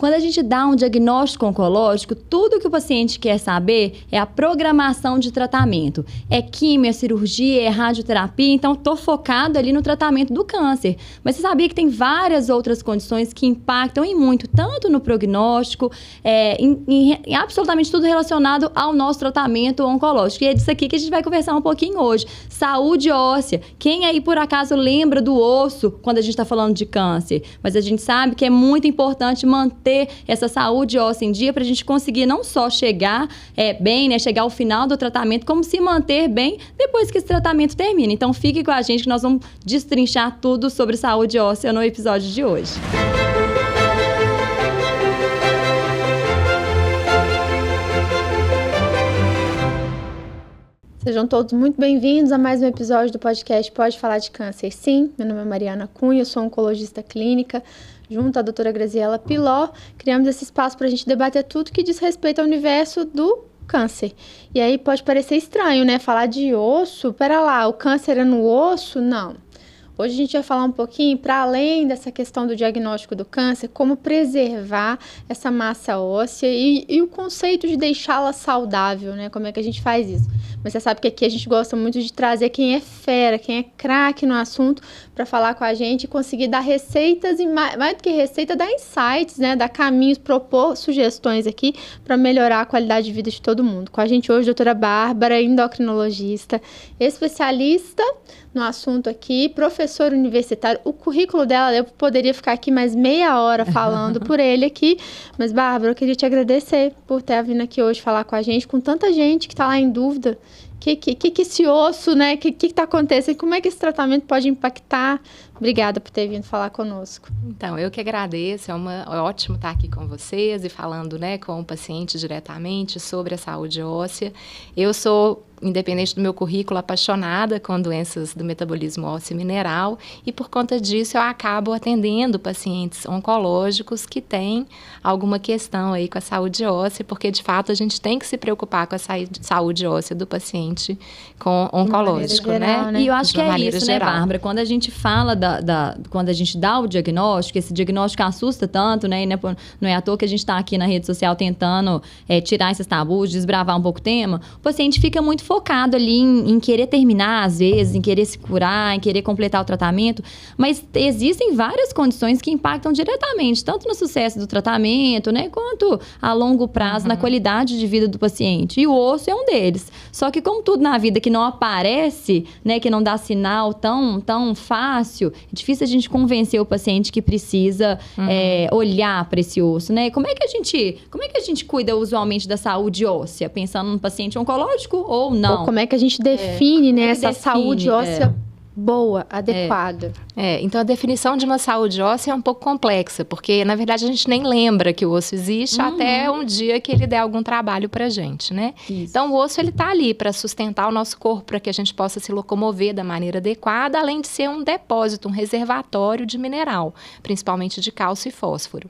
Quando a gente dá um diagnóstico oncológico, tudo que o paciente quer saber é a programação de tratamento. É quimio, é cirurgia, é radioterapia, então estou focado ali no tratamento do câncer. Mas você sabia que tem várias outras condições que impactam e muito, tanto no prognóstico, em absolutamente tudo relacionado ao nosso tratamento oncológico. E é disso aqui que a gente vai conversar um pouquinho hoje. Saúde óssea. Quem aí, por acaso, lembra do osso quando a gente está falando de câncer? Mas a gente sabe que é muito importante manter essa saúde óssea em dia para a gente conseguir não só chegar bem, né, chegar ao final do tratamento, como se manter bem depois que esse tratamento termina. Então, fique com a gente que nós vamos destrinchar tudo sobre saúde óssea no episódio de hoje. Sejam todos muito bem-vindos a mais um episódio do podcast Pode Falar de Câncer Sim. Meu nome é Mariana Cunha, eu sou oncologista clínica. Junto à doutora Graziela Piló, criamos esse espaço para a gente debater tudo que diz respeito ao universo do câncer. E aí pode parecer estranho, né? Falar de osso, pera lá, o câncer é no osso? Não. Hoje a gente vai falar um pouquinho, para além dessa questão do diagnóstico do câncer, como preservar essa massa óssea e o conceito de deixá-la saudável, né? Como é que a gente faz isso? Mas você sabe que aqui a gente gosta muito de trazer quem é fera, quem é craque no assunto, para falar com a gente e conseguir dar receitas, e mais do que receita, dar insights, né? Dar caminhos, propor sugestões aqui para melhorar a qualidade de vida de todo mundo. Com a gente hoje, doutora Bárbara, endocrinologista, especialista no assunto aqui, professor universitário. O currículo dela, eu poderia ficar aqui mais meia hora falando por ele aqui, mas Bárbara, eu queria te agradecer por ter vindo aqui hoje falar com a gente, com tanta gente que está lá em dúvida. Que esse osso, né? Que está acontecendo? Como é que esse tratamento pode impactar? Obrigada por ter vindo falar conosco. Então, eu que agradeço. É ótimo estar aqui com vocês e falando, né, com o paciente diretamente sobre a saúde óssea. Eu sou, independente do meu currículo, apaixonada com doenças do metabolismo ósseo mineral e, por conta disso, eu acabo atendendo pacientes oncológicos que têm alguma questão aí com a saúde óssea, porque, de fato, a gente tem que se preocupar com a saúde óssea do paciente oncológico, geral, né? E eu acho que é isso, geral, né, Bárbara? Quando a gente fala quando a gente dá o diagnóstico, esse diagnóstico assusta tanto, né? E não é à toa que a gente está aqui na rede social tentando tirar esses tabus, desbravar um pouco o tema. O paciente fica muito focado ali em querer terminar, às vezes, em querer se curar, em querer completar o tratamento. Mas existem várias condições que impactam diretamente, tanto no sucesso do tratamento, né? Quanto a longo prazo, na qualidade de vida do paciente. E o osso é um deles. Só que, como tudo na vida que não aparece, né? Que não dá sinal tão fácil, é difícil a gente convencer o paciente que precisa olhar para esse osso, né? Como é que a gente cuida usualmente da saúde óssea? Pensando no paciente oncológico ou não? Ou como é que a gente define, né, essa saúde óssea boa, adequada? Então a definição de uma saúde óssea é um pouco complexa, porque na verdade a gente nem lembra que o osso existe até um dia que ele der algum trabalho pra gente, né? Isso. Então o osso ele tá ali para sustentar o nosso corpo, para que a gente possa se locomover da maneira adequada, além de ser um depósito, um reservatório de mineral, principalmente de cálcio e fósforo.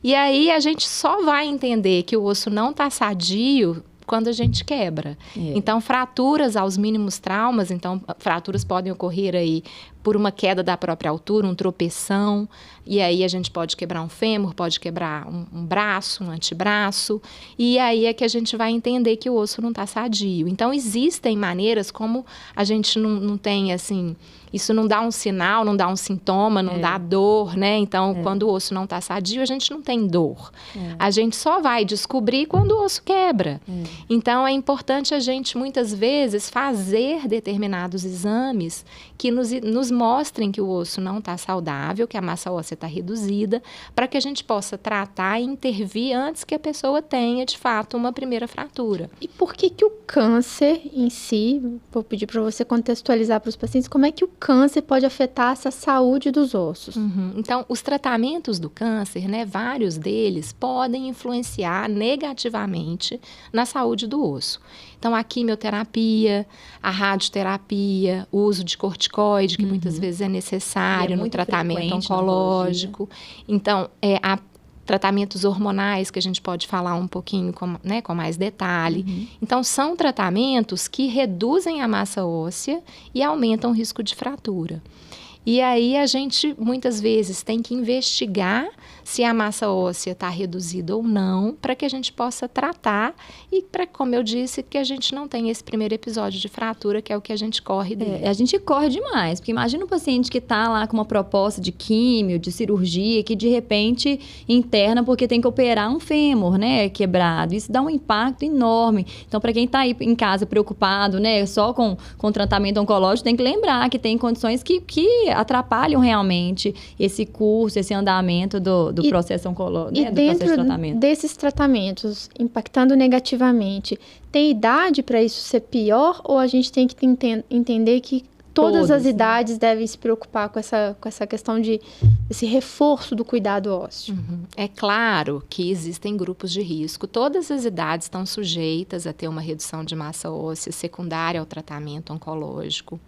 E aí a gente só vai entender que o osso não tá sadio quando a gente quebra. Então, fraturas aos mínimos traumas, então, fraturas podem ocorrer aí por uma queda da própria altura, um tropeção, e aí a gente pode quebrar um fêmur, pode quebrar um braço, um antebraço, e aí é que a gente vai entender que o osso não está sadio. Então, existem maneiras como a gente não tem, assim, isso não dá um sinal, não dá um sintoma, não dá dor, né? Então, quando o osso não está sadio, a gente não tem dor. A gente só vai descobrir quando o osso quebra. Então, é importante a gente, muitas vezes, fazer determinados exames que nos mostrem que o osso não está saudável, que a massa óssea está reduzida, para que a gente possa tratar e intervir antes que a pessoa tenha, de fato, uma primeira fratura. E por que o câncer em si, vou pedir para você contextualizar para os pacientes, como é que o câncer pode afetar essa saúde dos ossos? Então, os tratamentos do câncer, né, vários deles podem influenciar negativamente na saúde do osso. Então, a quimioterapia, a radioterapia, o uso de corticoide, que muitas vezes é necessário no tratamento oncológico. Então, há tratamentos hormonais que a gente pode falar um pouquinho com mais detalhe. Então, são tratamentos que reduzem a massa óssea e aumentam o risco de fratura. E aí a gente, muitas vezes, tem que investigar se a massa óssea está reduzida ou não, para que a gente possa tratar e para, como eu disse, que a gente não tenha esse primeiro episódio de fratura, que é o que a gente corre dele. A gente corre demais, porque imagina um paciente que está lá com uma proposta de químio, de cirurgia, que de repente interna porque tem que operar um fêmur, né, quebrado. Isso dá um impacto enorme. Então, para quem está aí em casa preocupado, né, só com tratamento oncológico, tem que lembrar que tem condições que atrapalham realmente esse curso, esse andamento do processo oncológico, né, do processo de tratamento. E desses tratamentos impactando negativamente, tem idade para isso ser pior ou a gente tem que entender que todas as idades devem se preocupar com essa questão esse reforço do cuidado ósseo? É claro que existem grupos de risco. Todas as idades estão sujeitas a ter uma redução de massa óssea secundária ao tratamento oncológico.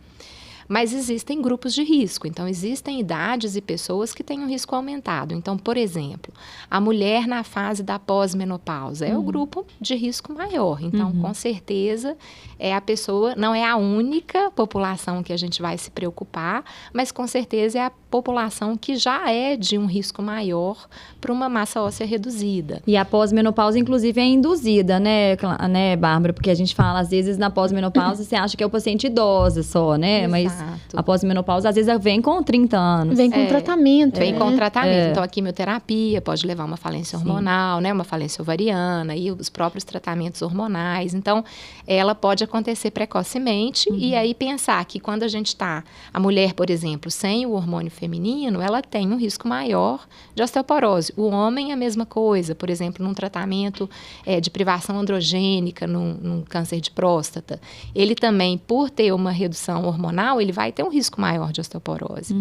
Mas existem grupos de risco, então existem idades e pessoas que têm um risco aumentado. Então, por exemplo, a mulher na fase da pós-menopausa é o grupo de risco maior. Então, com certeza, a pessoa não é a única população que a gente vai se preocupar, mas com certeza é a população que já é de um risco maior para uma massa óssea reduzida. E a pós-menopausa, inclusive, é induzida, né, Bárbara? Porque a gente fala, às vezes, na pós-menopausa, você acha que é o paciente idosa só, né? Exato. Mas a pós-menopausa, às vezes, vem com 30 anos. Vem com tratamento. Vem com tratamento. Então, a quimioterapia pode levar a uma falência hormonal, né? Uma falência ovariana e os próprios tratamentos hormonais. Então, ela pode acontecer precocemente e aí pensar que quando a mulher, por exemplo, sem o hormônio feminino, ela tem um risco maior de osteoporose. O homem é a mesma coisa, por exemplo, num tratamento de privação androgênica, num câncer de próstata. Ele também, por ter uma redução hormonal, ele vai ter um risco maior de osteoporose.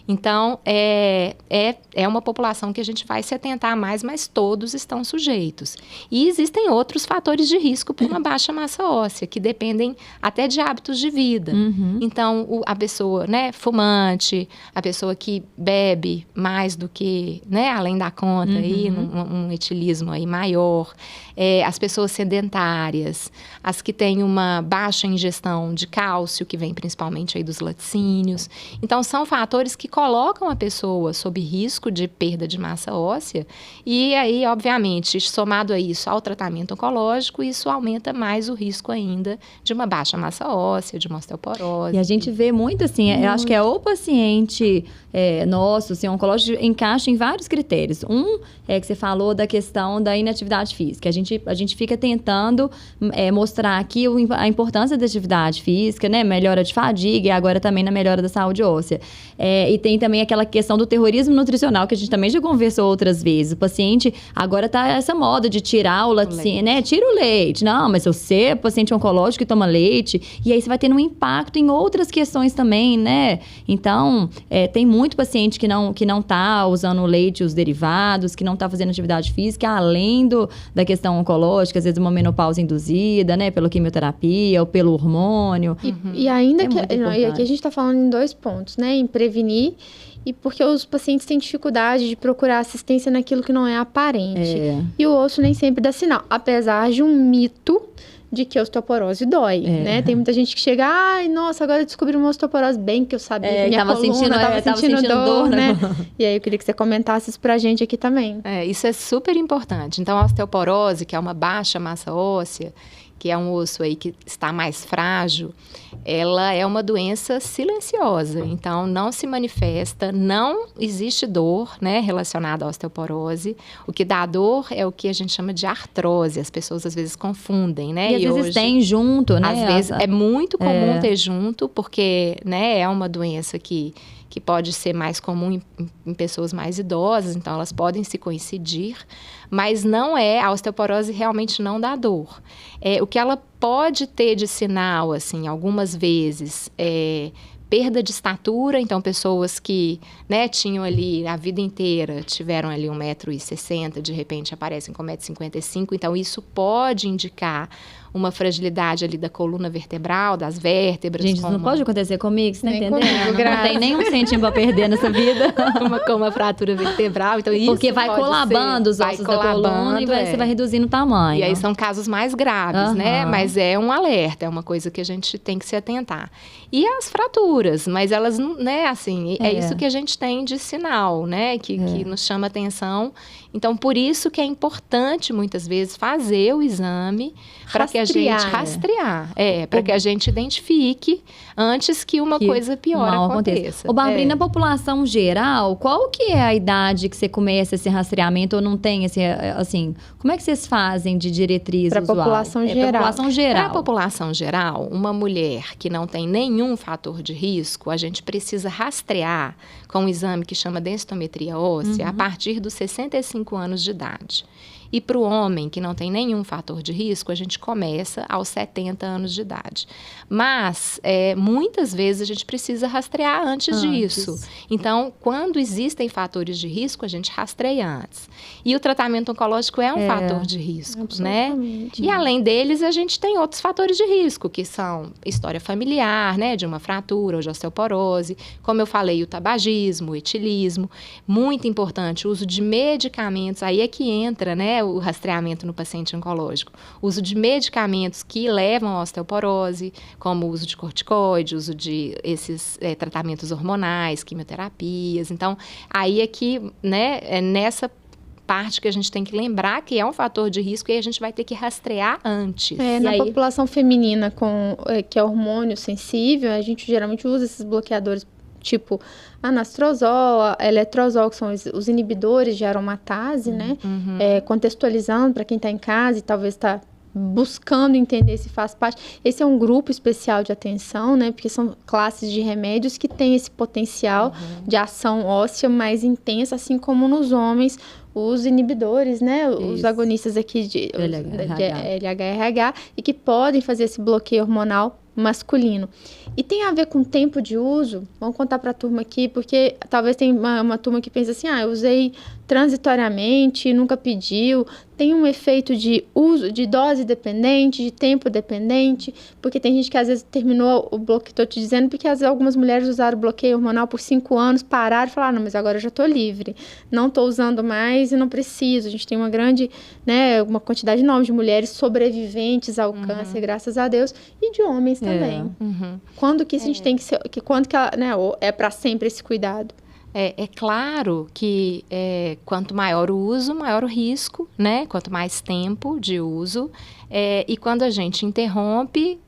Então, é uma população que a gente vai se atentar mais, mas todos estão sujeitos. E existem outros fatores de risco para uma baixa massa óssea, que dependem até de hábitos de vida. Então, a pessoa, né, fumante, a pessoa que bebe mais do que, né, além da conta, aí, um etilismo aí maior, as pessoas sedentárias, as que têm uma baixa ingestão de cálcio, que vem principalmente aí dos laticínios. Então, são fatores que colocam a pessoa sob risco de perda de massa óssea e aí, obviamente, somado a isso ao tratamento oncológico, isso aumenta mais o risco ainda de uma baixa massa óssea, de uma osteoporose. E a gente vê muito assim, eu acho que é o paciente nosso, assim, oncológico, encaixa em vários critérios. Um é que você falou da questão da inatividade física. A gente fica tentando mostrar aqui a importância da atividade física, né? Melhora de fadiga e agora também na melhora da saúde óssea. E tem também aquela questão do terrorismo nutricional, que a gente também já conversou outras vezes. O paciente, agora tá essa moda de tirar o laticínio, né? Tira o leite. Não, mas se você é paciente oncológico e toma leite, e aí você vai tendo um impacto em outras questões também, né? Então, tem muito paciente que não tá usando o leite e os derivados, que não tá fazendo atividade física, além da questão oncológica, às vezes uma menopausa induzida, né? Pela quimioterapia ou pelo hormônio. E ainda e aqui a gente tá falando em 2 pontos, né? Em prevenir e porque os pacientes têm dificuldade de procurar assistência naquilo que não é aparente. E o osso nem sempre dá sinal, apesar de um mito de que a osteoporose dói, né? Tem muita gente que chega, ai, nossa, agora eu descobri uma osteoporose, bem que eu sabia que minha coluna tava sentindo dor, né? E aí eu queria que você comentasse isso pra gente aqui também. Isso é super importante. Então, a osteoporose, que é uma baixa massa óssea, que é um osso aí que está mais frágil, ela é uma doença silenciosa. Então, não se manifesta, não existe dor, né, relacionada à osteoporose. O que dá dor é o que a gente chama de artrose. As pessoas, às vezes, confundem, né? E às vezes tem junto, né? Às vezes é muito comum ter junto, porque, né, é uma doença que pode ser mais comum em pessoas mais idosas, então elas podem se coincidir, mas a osteoporose realmente não dá dor. O que ela pode ter de sinal, assim, algumas vezes, perda de estatura, então pessoas que, né, tinham ali a vida inteira, tiveram ali 1,60 m, de repente aparecem com 1,55 m, então isso pode indicar uma fragilidade ali da coluna vertebral, das vértebras. Gente, isso não pode acontecer comigo, você tá Nem entendendo? comigo, Não tem nenhum centímetro pra perder nessa vida. com uma fratura vertebral. Então, isso Porque vai pode colabando os ossos da coluna e você vai reduzindo o tamanho. E aí são casos mais graves, né? Mas é um alerta, é uma coisa que a gente tem que se atentar. E as fraturas, mas elas não, né, assim, é isso que a gente tem de sinal, né? Que nos chama atenção. Então, por isso que é importante, muitas vezes, fazer o exame para que a gente rastrear. Para que a gente identifique antes que uma coisa pior aconteça. Ô, Barbri, na população geral, qual que é a idade que você começa esse rastreamento ou não tem esse, assim, como é que vocês fazem de diretriz usual? Para a população geral. Para a população geral, uma mulher que não tem nenhum fator de risco, a gente precisa rastrear com um exame que chama densitometria óssea a partir dos 65 anos de idade. E para o homem que não tem nenhum fator de risco, a gente começa aos 70 anos de idade. Mas, muitas vezes, a gente precisa rastrear antes disso. Então, quando existem fatores de risco, a gente rastreia antes. E o tratamento oncológico é um fator de risco, né? E, além deles, a gente tem outros fatores de risco, que são história familiar, né? De uma fratura ou de osteoporose. Como eu falei, o tabagismo, o etilismo. Muito importante, o uso de medicamentos. Aí é que entra, né? O rastreamento no paciente oncológico. O uso de medicamentos que levam à osteoporose, como o uso de corticoide, o uso de esses tratamentos hormonais, quimioterapias. Então, aí é que, né, é nessa parte que a gente tem que lembrar que é um fator de risco e a gente vai ter que rastrear antes. Na população feminina que é hormônio sensível, a gente geralmente usa esses bloqueadores tipo anastrozol, letrozol, que são os inibidores de aromatase, né? Contextualizando para quem está em casa e talvez está buscando entender se faz parte. Esse é um grupo especial de atenção, né? Porque são classes de remédios que têm esse potencial de ação óssea mais intensa, assim como nos homens, os inibidores, né? Os agonistas aqui de LHRH, e que podem fazer esse bloqueio hormonal masculino. E tem a ver com tempo de uso. Vamos contar para a turma aqui, porque talvez tem uma turma que pensa assim, eu usei transitoriamente, nunca pediu. Tem um efeito de uso, de dose dependente, de tempo dependente, porque tem gente que às vezes terminou o bloqueio, estou te dizendo, porque às vezes algumas mulheres usaram o bloqueio hormonal por 5 anos, pararam e falaram, não, mas agora eu já estou livre, não estou usando mais e não preciso. A gente tem uma grande, né, uma quantidade enorme de mulheres sobreviventes ao câncer, graças a Deus, e de homens também. Quando que a gente tem que ser, quando que é para sempre esse cuidado? É claro que quanto maior o uso, maior o risco, né? Quanto mais tempo de uso. E quando a gente interrompe,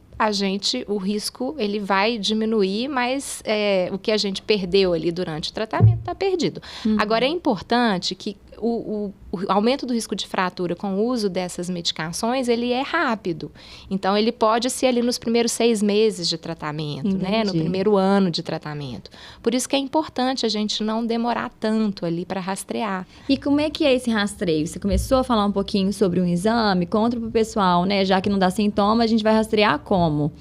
o risco ele vai diminuir, mas o que a gente perdeu ali durante o tratamento está perdido. Agora, é importante que o aumento do risco de fratura com o uso dessas medicações, ele é rápido. Então, ele pode ser ali nos primeiros 6 meses de tratamento, né? No primeiro ano de tratamento. Por isso que é importante a gente não demorar tanto ali para rastrear. E como é que é esse rastreio? Você começou a falar um pouquinho sobre um exame, conta para o pessoal, né? Já que não dá sintoma, a gente vai rastrear como?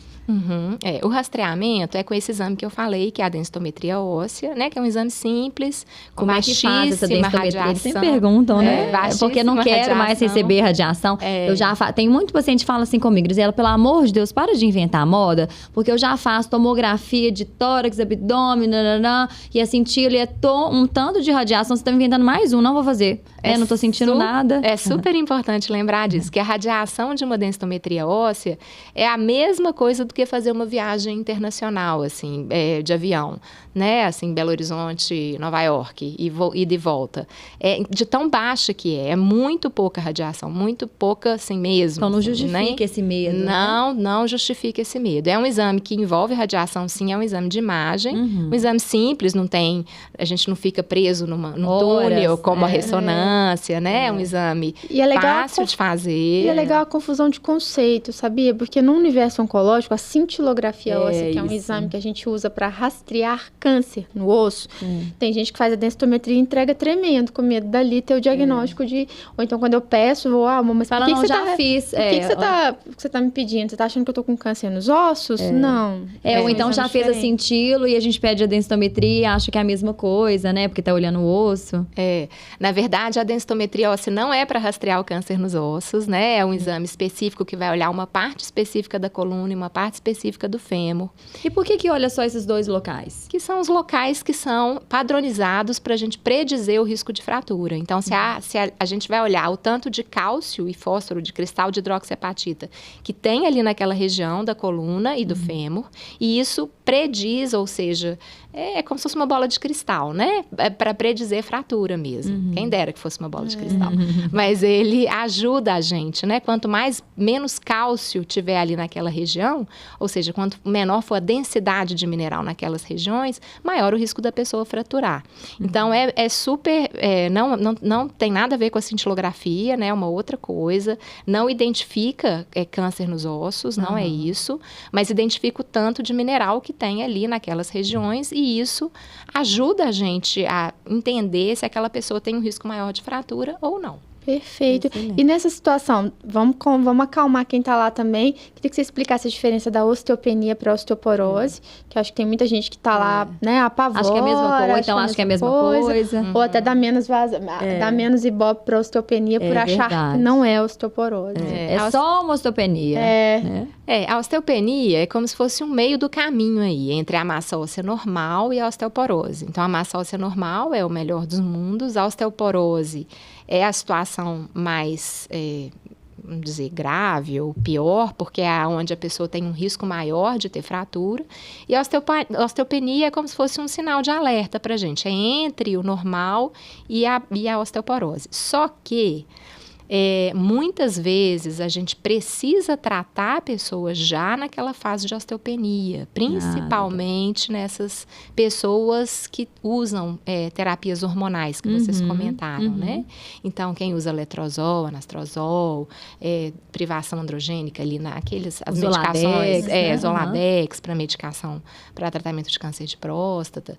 O rastreamento é com esse exame que eu falei, que é a densitometria óssea, né? Que é um exame simples, com baixíssima radiação. Eles sempre perguntam, né? Porque não quero mais receber radiação. Tem muito paciente que fala assim comigo, Graziela, pelo amor de Deus, para de inventar moda, porque eu já faço tomografia de tórax, abdômen, e assim, tiro um tanto de radiação, você tá inventando mais não vou fazer. Não tô sentindo nada. É super importante lembrar disso, que a radiação de uma densitometria óssea é a mesma coisa do que fazer uma viagem internacional, assim, de avião, né? Assim, Belo Horizonte, Nova York, e de volta. De tão baixa que é muito pouca radiação, muito pouca assim mesmo. Então não justifica esse medo. Não justifica esse medo. É um exame que envolve radiação, sim, é um exame de imagem, um exame simples, a gente não fica preso num túnel, como a ressonância, né? É um exame fácil de fazer. E é legal a confusão de conceito, sabia? Porque no universo oncológico, a cintilografia óssea, que é um exame que a gente usa para rastrear câncer no osso. Tem gente que faz a densitometria e entrega tremendo, com medo dali ter o diagnóstico de... Ou então, quando eu peço, mas fala, por que não, que você já fiz. Por que você tá me pedindo? Você tá achando que eu tô com câncer nos ossos? Não. Ou então já fez a cintilo e a gente pede a densitometria e acha que é a mesma coisa, né? Porque tá olhando o osso. Na verdade, a densitometria óssea não é para rastrear o câncer nos ossos, né? É um exame específico que vai olhar uma parte específica da coluna e uma parte específica do fêmur. E por que olha só esses dois locais? Que são os locais que são padronizados para a gente predizer o risco de fratura. Então, se a gente vai olhar o tanto de cálcio e fósforo, de cristal de hidroxiapatita, que tem ali naquela região da coluna e do fêmur, e isso prediz, ou seja, é como se fosse uma bola de cristal, né? É para predizer fratura mesmo. Quem dera que fosse uma bola de cristal. Mas ele ajuda a gente, né? Quanto menos cálcio tiver ali naquela região, ou seja, quanto menor for a densidade de mineral naquelas regiões, maior o risco da pessoa fraturar. Então, é super... não tem nada a ver com a cintilografia, né? É uma outra coisa. Não identifica câncer nos ossos, não é isso. Mas identifica o tanto de mineral que tem ali naquelas regiões e isso ajuda a gente a entender se aquela pessoa tem um risco maior de fratura ou não. Perfeito. E nessa situação, vamos acalmar quem está lá também. Queria que você explicasse a diferença da osteopenia para a osteoporose, que eu acho que tem muita gente que está lá, né, apavora. Acho que é a mesma coisa, então acho que é a mesma coisa. Ou até dá menos dá menos ibope para a osteopenia por achar que não é osteoporose. É só uma osteopenia. A osteopenia é como se fosse um meio do caminho aí, entre a massa óssea normal e a osteoporose. Então, a massa óssea normal é o melhor dos mundos, a osteoporose é a situação mais, vamos dizer, grave ou pior, porque é onde a pessoa tem um risco maior de ter fratura. E a osteopenia é como se fosse um sinal de alerta para a gente. É entre o normal e a osteoporose. Só que muitas vezes a gente precisa tratar a pessoa já naquela fase de osteopenia, principalmente nessas pessoas que usam terapias hormonais que vocês comentaram, né? Então, quem usa letrozol, anastrozol, privação androgênica ali as medicações, Zoladex para medicação para tratamento de câncer de próstata.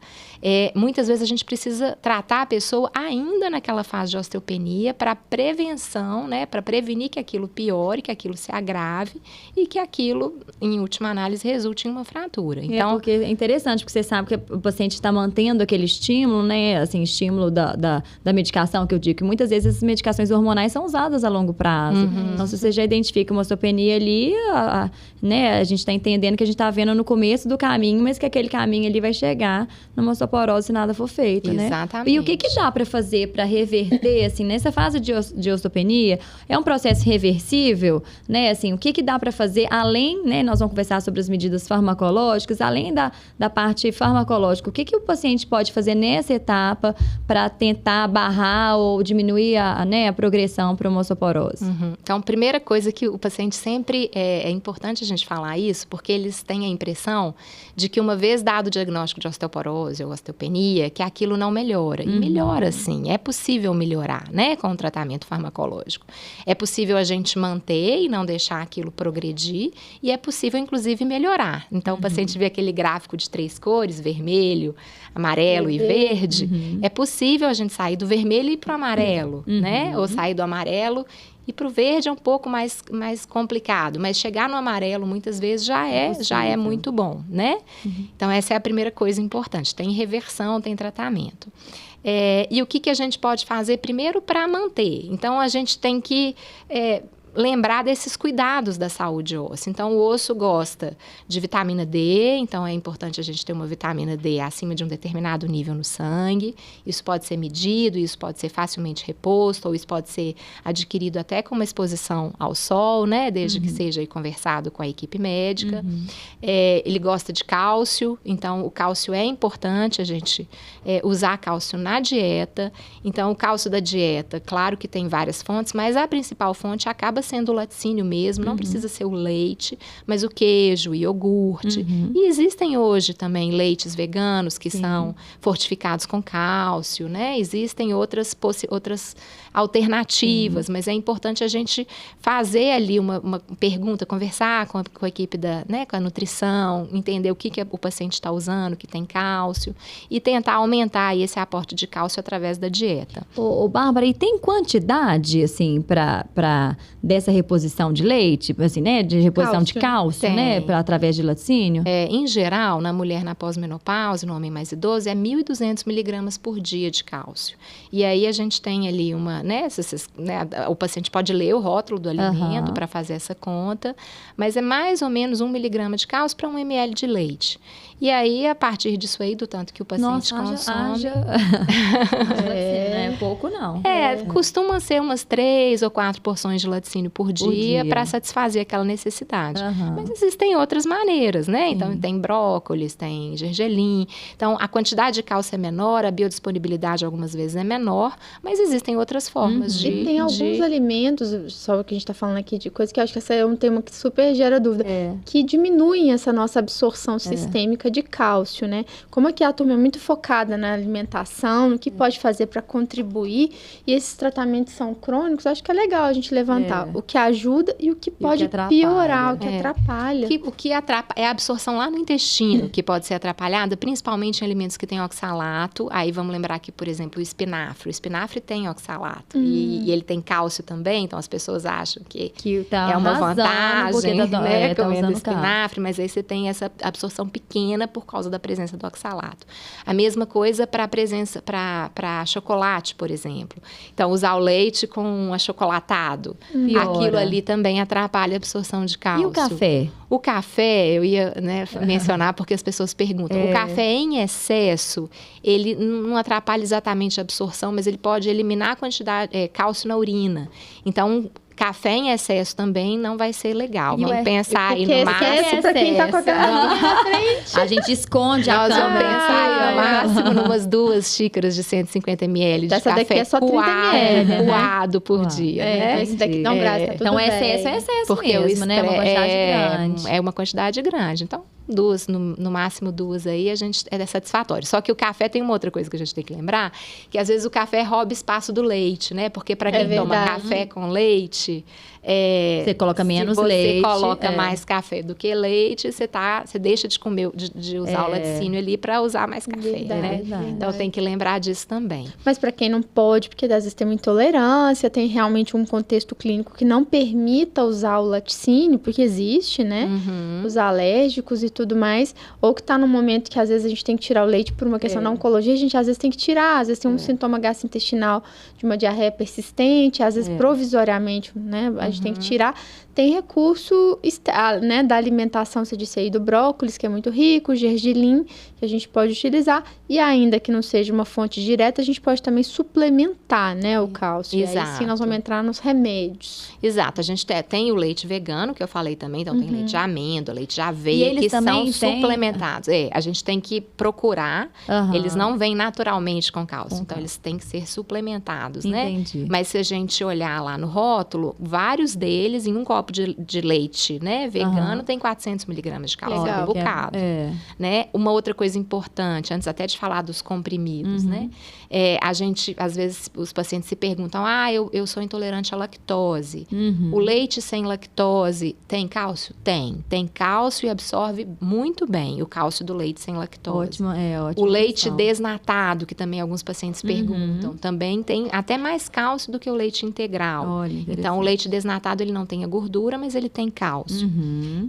Muitas vezes a gente precisa tratar a pessoa ainda naquela fase de osteopenia para prevenção, né, para prevenir que aquilo piore, que aquilo se agrave e que aquilo, em última análise, resulte em uma fratura. Então, porque é interessante, porque você sabe que o paciente está mantendo aquele estímulo, né, assim, estímulo da medicação, que eu digo que muitas vezes essas medicações hormonais são usadas a longo prazo. Então, se você já identifica uma osteopenia ali, né, a gente está entendendo que a gente está vendo no começo do caminho, mas que aquele caminho ali vai chegar numa osteoporose se nada for feito, né? Exatamente. E o que dá para fazer para reverter, assim, nessa fase de osteopenia? É um processo reversível, né? Assim, o que dá para fazer além, né? Nós vamos conversar sobre as medidas farmacológicas, além da parte farmacológica. O que o paciente pode fazer nessa etapa para tentar barrar ou diminuir a progressão para uma osteoporose? Então, primeira coisa que o paciente sempre... É importante a gente falar isso, porque eles têm a impressão de que uma vez dado o diagnóstico de osteoporose ou osteopenia, que aquilo não melhora. E melhora, sim. É possível melhorar, né? Com o tratamento farmacológico. É possível a gente manter e não deixar aquilo progredir e é possível, inclusive, melhorar. Então, o paciente vê aquele gráfico de 3 cores, vermelho, amarelo e verde. É possível a gente sair do vermelho e ir para o amarelo, né? Ou sair do amarelo e para o verde é um pouco mais complicado, mas chegar no amarelo muitas vezes já é muito bom, né? Então, essa é a primeira coisa importante. Tem reversão, tem tratamento. E o que a gente pode fazer primeiro para manter? Então, a gente tem que lembrar desses cuidados da saúde óssea. Então, o osso gosta de vitamina D, então é importante a gente ter uma vitamina D acima de um determinado nível no sangue. Isso pode ser medido, isso pode ser facilmente reposto, ou isso pode ser adquirido até com uma exposição ao sol, né? Desde que seja aí conversado com a equipe médica. Ele gosta de cálcio, então o cálcio é importante a gente usar cálcio na dieta. Então, o cálcio da dieta, claro que tem várias fontes, mas a principal fonte acaba sendo o laticínio mesmo, não precisa ser o leite, mas o queijo, o iogurte. E existem hoje também leites veganos que são fortificados com cálcio, né? Existem outras alternativas, mas é importante a gente fazer ali uma pergunta, conversar com a equipe com a nutrição, entender o que o paciente está usando, que tem cálcio, e tentar aumentar aí esse aporte de cálcio através da dieta. Ô, Bárbara, e tem quantidade, assim, dessa reposição de leite, assim, né? De reposição de cálcio, né? Através de laticínio? Em geral, na mulher na pós-menopausa, no homem mais idoso, é 1.200 miligramas por dia de cálcio. E aí a gente tem ali o paciente pode ler o rótulo do alimento para fazer essa conta, mas é mais ou menos 1 miligrama de cálcio para 1 ml de leite. E aí, a partir disso aí, do tanto que o paciente consome... Não é pouco, não. Costuma ser umas 3 ou 4 porções de laticínio por dia para satisfazer aquela necessidade. Mas existem outras maneiras, né? Então, tem brócolis, tem gergelim. Então, a quantidade de cálcio é menor, a biodisponibilidade algumas vezes é menor, mas existem outras formas de... E tem alguns alimentos, só que a gente está falando aqui de coisas que eu acho que esse é um tema que super gera dúvida, que diminuem essa nossa absorção sistêmica de cálcio, né? Como aqui a turma é muito focada na alimentação, no que pode fazer para contribuir, e esses tratamentos são crônicos, eu acho que é legal a gente levantar o que ajuda e o que pode piorar, o que atrapalha. O que atrapalha é a absorção lá no intestino, que pode ser atrapalhada, principalmente em alimentos que têm oxalato. Aí vamos lembrar que, por exemplo, o espinafre. O espinafre tem oxalato e ele tem cálcio também, então as pessoas acham que tá é uma vantagem, né? Comendo espinafre, mas aí você tem essa absorção pequena por causa da presença do oxalato. A mesma coisa para chocolate, por exemplo. Então, usar o leite com achocolatado. Aquilo ali também atrapalha a absorção de cálcio. E o café? O café, eu ia mencionar porque as pessoas perguntam. O café em excesso, ele não atrapalha exatamente a absorção, mas ele pode eliminar a quantidade de cálcio na urina. Então, café em excesso também não vai ser legal. Vamos pensar aí no máximo. Para quem tá com a garrafa na frente. A gente esconde a câmera. Nós vamos pensar aí no máximo numas 2 xícaras de 150 ml de café daqui é só 30 ml, coado por dia. Né? Esse daqui não, graça, tá tudo então, bem. excesso é excesso porque mesmo, né? Uma quantidade grande. É uma quantidade grande. Então, 2, no máximo 2 aí, a gente é satisfatório. Só que o café tem uma outra coisa que a gente tem que lembrar, que às vezes o café rouba espaço do leite, né? Porque para quem toma café com leite... você coloca menos leite. Se você coloca mais café do que leite, você deixa de comer, de usar o laticínio ali para usar mais café, né? Então, tem que lembrar disso também. Mas para quem não pode, porque às vezes tem uma intolerância, tem realmente um contexto clínico que não permita usar o laticínio, porque existe, né? Os alérgicos e tudo mais, ou que está num momento que às vezes a gente tem que tirar o leite por uma questão da oncologia, a gente às vezes tem que tirar, às vezes tem um sintoma gastrointestinal de uma diarreia persistente, às vezes provisoriamente, né? A gente tem que tirar. Tem recurso, né, da alimentação, você disse aí, do brócolis, que é muito rico, gergelim, que a gente pode utilizar, e ainda que não seja uma fonte direta, a gente pode também suplementar, né, o cálcio. Exato. E aí sim nós vamos entrar nos remédios. Exato, a gente tem o leite vegano, que eu falei também, então tem leite de amêndoa, leite de aveia, que são suplementados. A gente tem que procurar, eles não vêm naturalmente com cálcio, então eles têm que ser suplementados, né? Mas se a gente olhar lá no rótulo, vários deles, em um copo de leite, né, vegano, tem 400 miligramas de cálcio, um bocado. Né? Uma outra coisa importante, antes até de falar dos comprimidos, né? A gente, às vezes, os pacientes se perguntam, eu sou intolerante à lactose. O leite sem lactose tem cálcio? Tem. Tem cálcio e absorve muito bem o cálcio do leite sem lactose. Ótimo. O leite desnatado, que também alguns pacientes perguntam, também tem até mais cálcio do que o leite integral. Olha, então, o leite desnatado, ele não tem a gordura, mas ele tem cálcio.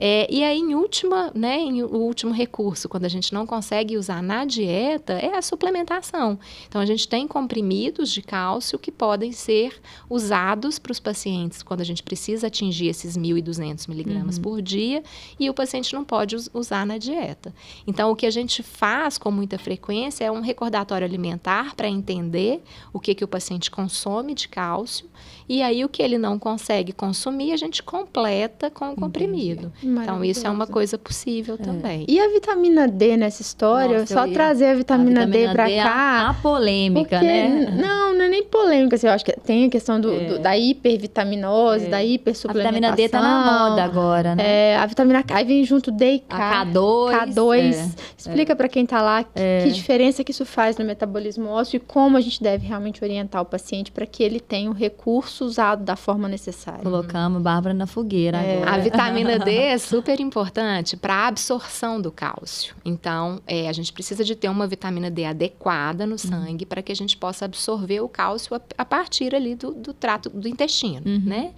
E aí, em o último recurso, quando a gente não consegue usar na dieta, é a suplementação. Então, a gente tem comprimidos de cálcio que podem ser usados para os pacientes quando a gente precisa atingir esses 1.200 miligramas por dia, e o paciente não pode usar na dieta. Então, o que a gente faz com muita frequência é um recordatório alimentar para entender o que o paciente consome de cálcio, e aí o que ele não consegue consumir, a gente completa com o comprimido. Então, isso é uma coisa possível também. E a vitamina D nessa história? Nossa, só trazer a vitamina D para cá. A polêmica, porque, né? Não é nem polêmica. Assim, eu acho que tem a questão da hipervitaminose, da A hipersuplementação. vitamina D tá na moda agora, né? A vitamina K, aí vem junto D e K. A K2. K2. Explica para quem tá lá que diferença que isso faz no metabolismo ósseo e como a gente deve realmente orientar o paciente para que ele tenha o recurso usado da forma necessária. Colocamos Bárbara na fogueira agora. A vitamina D é super importante para a absorção do cálcio. Então, a gente precisa de ter uma vitamina D adequada no sangue para que a gente possa absorver o cálcio a partir ali do trato do intestino, né?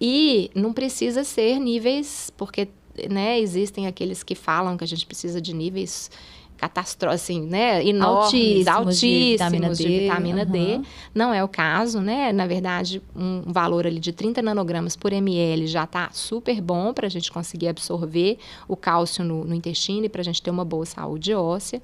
E não precisa ser níveis, porque, né, existem aqueles que falam que a gente precisa de níveis catastróficos, assim, né, enormes, altíssimos de vitamina D. Não é o caso, né? Na verdade, um valor ali de 30 nanogramas por ml já está super bom para a gente conseguir absorver o cálcio no intestino e para a gente ter uma boa saúde óssea.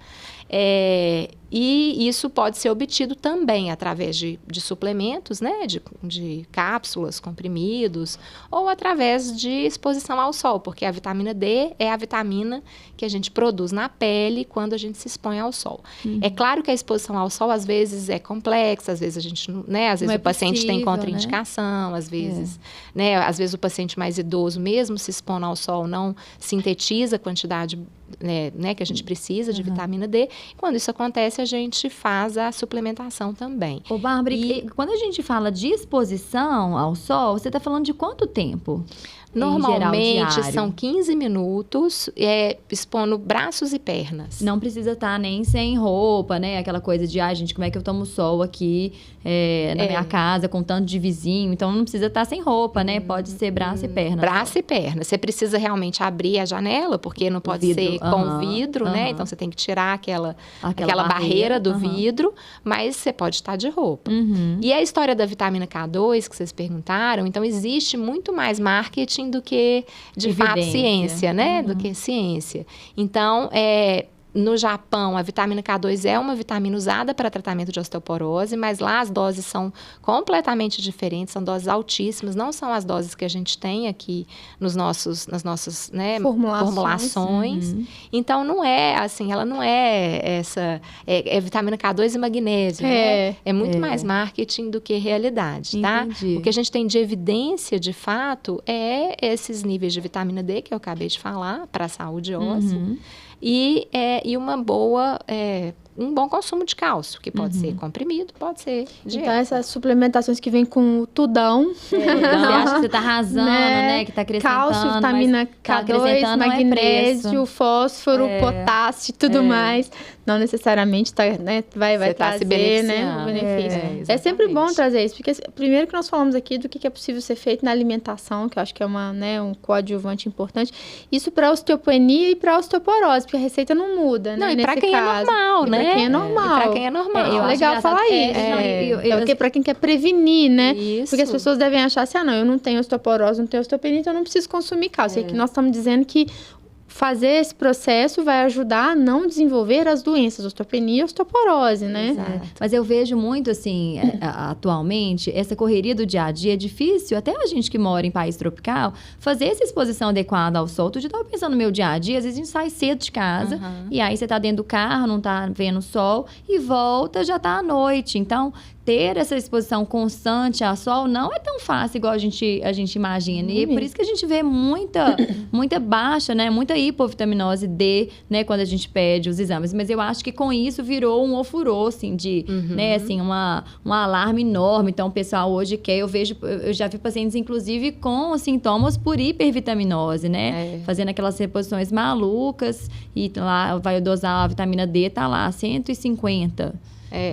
E isso pode ser obtido também através de suplementos, né? De cápsulas, comprimidos, ou através de exposição ao sol, porque a vitamina D é a vitamina que a gente produz na pele quando a gente se expõe ao sol. É claro que a exposição ao sol, às vezes, é complexa, às vezes a gente, né? Às vezes o paciente tem contraindicação, às vezes, né? Às vezes o paciente mais idoso, mesmo se expondo ao sol, não sintetiza a quantidade, né, que a gente precisa de vitamina D. Quando isso acontece, a gente faz a suplementação também. Ô, Bárbara, quando a gente fala de exposição ao sol, você está falando de quanto tempo? Normalmente são 15 minutos expondo braços e pernas. Não precisa estar nem sem roupa, né? Aquela coisa de, gente, como é que eu tomo sol aqui na minha casa, com tanto de vizinho. Então, não precisa estar sem roupa, né? Pode ser braço e perna. Braço e perna. Você precisa realmente abrir a janela, porque não pode ser com vidro, né? Então, você tem que tirar aquela barreira do vidro, mas você pode estar de roupa. E a história da vitamina K2, que vocês perguntaram, então, existe muito mais marketing do que, de fato, ciência, né? Do que ciência. Então, no Japão, a vitamina K2 é uma vitamina usada para tratamento de osteoporose, mas lá as doses são completamente diferentes, são doses altíssimas, não são as doses que a gente tem aqui nas nossas, né, formulações. Então, não é assim, ela não é essa... É vitamina K2 e magnésio, né? É muito mais marketing do que realidade, tá? Entendi. O que a gente tem de evidência, de fato, é esses níveis de vitamina D que eu acabei de falar, para a saúde óssea. E um bom consumo de cálcio, que pode ser comprimido, pode ser dieta. Então, essas suplementações que vêm com o tudão. Você acha que você está arrasando, né? Que está acrescentando. Cálcio, vitamina K2, magnésio, fósforo, potássio e tudo mais. Não necessariamente vai trazer, né, o benefício. É sempre bom trazer isso, porque primeiro que nós falamos aqui do que é possível ser feito na alimentação, que eu acho que é um coadjuvante importante. Isso para osteopenia e para osteoporose, porque a receita não muda, né? Não, e para quem é normal, né? Para quem é normal. Para quem é normal. É legal falar isso. Para quem quer prevenir, né? Isso. Porque as pessoas devem achar assim, eu não tenho osteoporose, não tenho osteopenia, então eu não preciso consumir cálcio. E aqui nós estamos dizendo que fazer esse processo vai ajudar a não desenvolver as doenças, osteopenia e osteoporose, né? Exato. Mas eu vejo muito, assim, atualmente, essa correria do dia a dia é difícil, até a gente que mora em país tropical, fazer essa exposição adequada ao sol. Eu já estava pensando no meu dia a dia, às vezes a gente sai cedo de casa, e aí você tá dentro do carro, não tá vendo o sol, e volta, já tá à noite. Então, ter essa exposição constante ao sol não é tão fácil igual a gente imagina. E é por isso que a gente vê muita baixa, né? Muita hipovitaminose D, né? Quando a gente pede os exames. Mas eu acho que com isso virou um ofurô, assim, né? Assim, um alarme enorme. Então, o pessoal hoje quer... Eu já vi pacientes, inclusive, com sintomas por hipervitaminose, né? Fazendo aquelas reposições malucas. E lá vai dosar a vitamina D, tá lá, 150.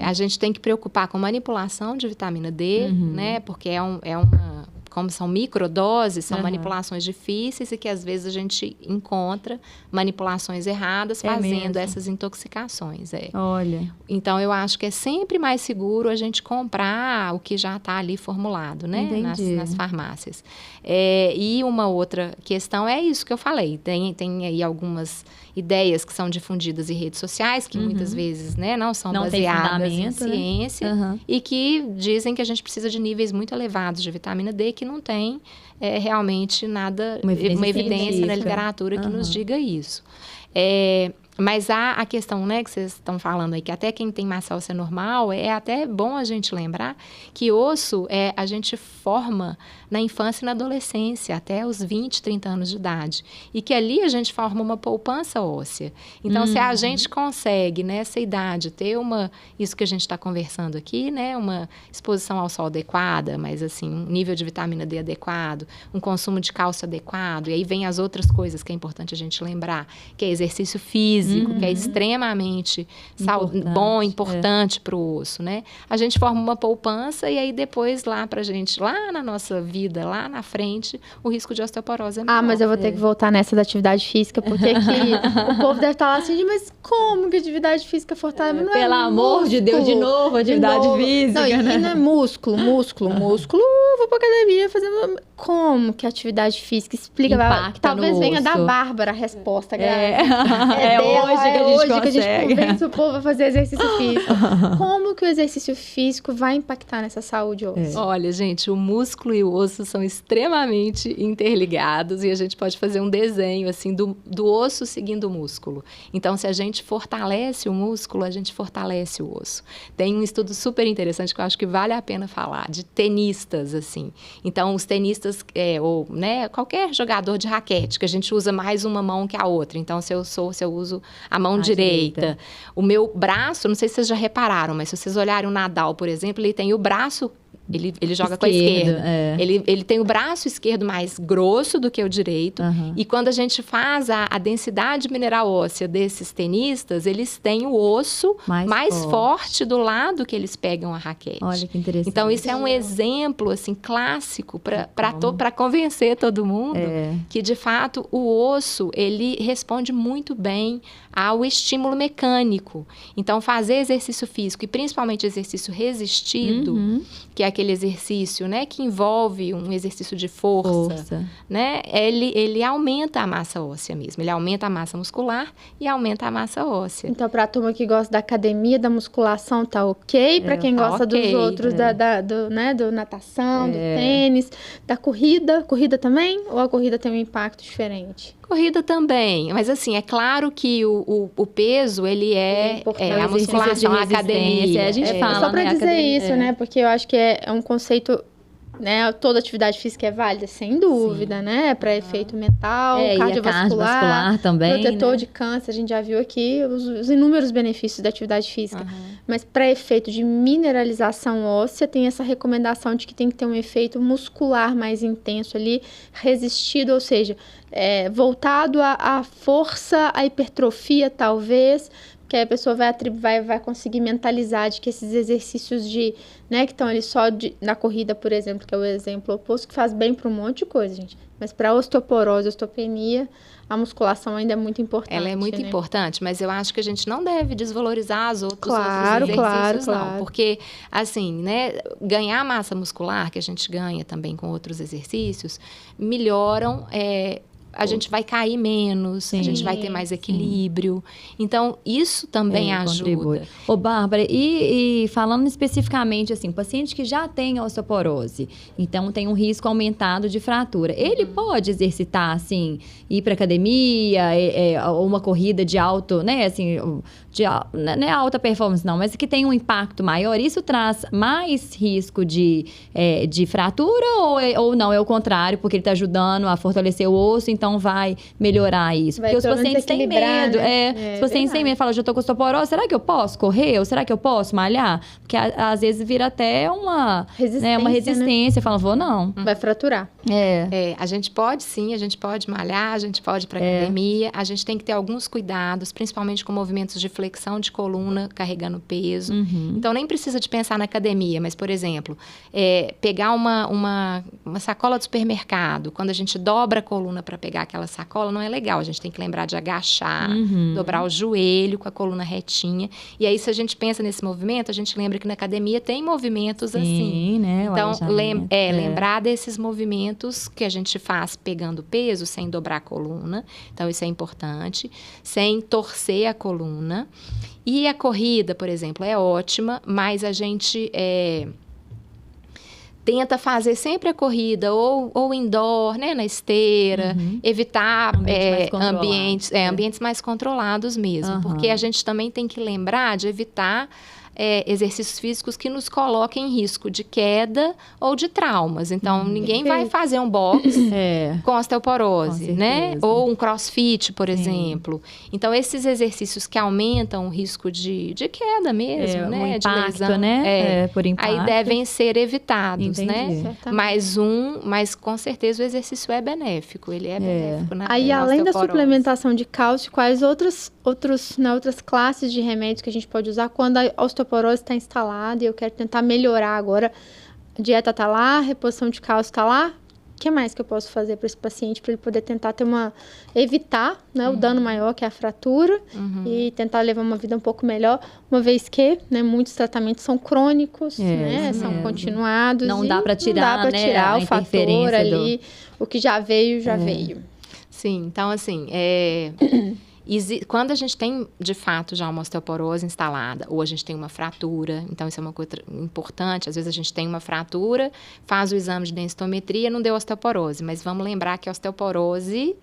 A gente tem que preocupar com manipulação de vitamina D, né? Porque é uma como são microdoses, são manipulações difíceis e que às vezes a gente encontra manipulações erradas fazendo essas intoxicações. Olha. Então, eu acho que é sempre mais seguro a gente comprar o que já está ali formulado, né? Nas farmácias. E uma outra questão é isso que eu falei. Tem aí algumas ideias que são difundidas em redes sociais, que muitas vezes, né, não são baseadas em ciência, e que dizem que a gente precisa de níveis muito elevados de vitamina D, que não tem realmente nada, uma evidência na literatura que nos diga isso. Mas a questão, né, que vocês estão falando aí, que até quem tem massa óssea normal, é até bom a gente lembrar que osso a gente forma na infância e na adolescência, até os 20, 30 anos de idade. E que ali a gente forma uma poupança óssea. Então, se a gente consegue, nessa idade, ter isso que a gente está conversando aqui, né, uma exposição ao sol adequada, mas assim, um nível de vitamina D adequado, um consumo de cálcio adequado, e aí vem as outras coisas que é importante a gente lembrar, que é exercício físico, que é extremamente importante para o osso, né? A gente forma uma poupança e aí depois lá na nossa vida, lá na frente, o risco de osteoporose é menor. Mas eu vou ter que voltar nessa da atividade física, porque aqui o povo deve estar lá assim, mas como que atividade física fortalece? Não pelo amor de Deus, de novo, atividade física, né? E não é músculo, vou pra academia fazer... Como que a atividade física explica? Talvez venha da Bárbara a resposta, É hoje que a gente convence o povo a fazer exercício físico. Como que o exercício físico vai impactar nessa saúde hoje? Olha, gente, o músculo e o osso são extremamente interligados e a gente pode fazer um desenho, assim, do osso seguindo o músculo. Então, se a gente fortalece o músculo, a gente fortalece o osso. Tem um estudo super interessante que eu acho que vale a pena falar, de tenistas, assim. Então, os tenistas, né, qualquer jogador de raquete, que a gente usa mais uma mão que a outra. Então, se eu uso a mão direita, o meu braço, não sei se vocês já repararam, mas se vocês olharem o Nadal, por exemplo, ele tem o braço... Ele joga com a esquerda. Ele tem o braço esquerdo mais grosso do que o direito. E quando a gente faz a densidade mineral óssea desses tenistas, eles têm o osso mais forte do lado que eles pegam a raquete. Olha que interessante. Então, isso é um exemplo assim, clássico para convencer todo mundo que, de fato, o osso ele responde muito bem ao estímulo mecânico. Então, fazer exercício físico, e principalmente exercício resistido, que é aquele exercício, né, que envolve um exercício de força. Né? Ele aumenta a massa óssea mesmo. Ele aumenta a massa muscular e aumenta a massa óssea. Então, para a turma que gosta da academia, da musculação, tá ok. Para quem gosta dos outros, do natação, do tênis, da corrida também? Ou a corrida tem um impacto diferente? Corrida também, mas assim, é claro que o peso, ele a musculação, a academia. A gente fala, só para dizer isso, né? Porque eu acho que é um conceito, né? Toda atividade física é válida, sem dúvida, né? Para efeito mental, cardiovascular também, protetor de câncer. A gente já viu aqui os inúmeros benefícios da atividade física. Mas para efeito de mineralização óssea, tem essa recomendação de que tem que ter um efeito muscular mais intenso ali, resistido, ou seja, voltado à força, à hipertrofia, talvez, que aí a pessoa vai conseguir mentalizar de que esses exercícios né, que estão ali só na corrida, por exemplo, que é o exemplo oposto, que faz bem para um monte de coisa, gente. Mas para osteoporose, osteopenia, a musculação ainda é muito importante. Ela é muito importante, mas eu acho que a gente não deve desvalorizar os outros exercícios, não. Porque, assim, né, ganhar massa muscular, que a gente ganha também com outros exercícios, melhoram... a gente vai cair menos, a gente vai ter mais equilíbrio. Então, isso também ajuda. Contribui. Ô, Bárbara, e falando especificamente, assim, paciente que já tem osteoporose, então tem um risco aumentado de fratura, ele pode exercitar, assim, ir para academia, ou uma corrida de alto, né, assim, não é alta performance não, mas que tem um impacto maior, isso traz mais risco de fratura ou não, é o contrário, porque ele está ajudando a fortalecer o osso, então vai melhorar isso? Vai Porque os pacientes têm medo. Né? Os pacientes têm medo, falam, já tô com osteoporose, será que eu posso correr? Ou será que eu posso malhar? Porque às vezes vira até uma resistência. Fala, vou não. Vai fraturar. A gente pode sim, a gente pode malhar, a gente pode ir para academia, a gente tem que ter alguns cuidados, principalmente com movimentos de flexão de coluna, carregando peso. Então, nem precisa de pensar na academia, mas, por exemplo, pegar uma sacola do supermercado, quando a gente dobra a coluna para pegar aquela sacola, não é legal. A gente tem que lembrar de agachar, dobrar o joelho com a coluna retinha. E aí, se a gente pensa nesse movimento, a gente lembra que na academia tem movimentos assim. Né? Então, lembrar desses movimentos que a gente faz pegando peso, sem dobrar a coluna. Então, isso é importante. Sem torcer a coluna. E a corrida, por exemplo, é ótima, mas a gente tenta fazer sempre a corrida ou indoor, né, na esteira, evitar ambientes mais controlados mesmo, porque a gente também tem que lembrar de evitar exercícios físicos que nos coloquem em risco de queda ou de traumas. Então, ninguém vai fazer um boxe com osteoporose, né? Ou um crossfit, por exemplo. Então, esses exercícios que aumentam o risco de queda mesmo, né? Impacto, de lesão, né? Por impacto. Aí devem ser evitados, Entendi. né? Mas com certeza o exercício é benéfico. Ele é benéfico Aí, na além da osteoporose. suplementação de cálcio, quais outras classes de remédios que a gente pode usar quando a osteoporose está instalada e eu quero tentar melhorar agora? A dieta está lá, a reposição de cálcio está lá. O que mais que eu posso fazer para esse paciente para ele poder tentar evitar, né, o dano maior, que é a fratura, e tentar levar uma vida um pouco melhor, uma vez que, né, muitos tratamentos são crônicos, né, são continuados. Não dá para tirar, não dá para tirar o fator ali, o que já veio, já veio. Sim, então assim, quando a gente tem, de fato, já uma osteoporose instalada, ou a gente tem uma fratura, então isso é uma coisa importante, às vezes a gente tem uma fratura, faz o exame de densitometria, não deu osteoporose, mas vamos lembrar que a osteoporose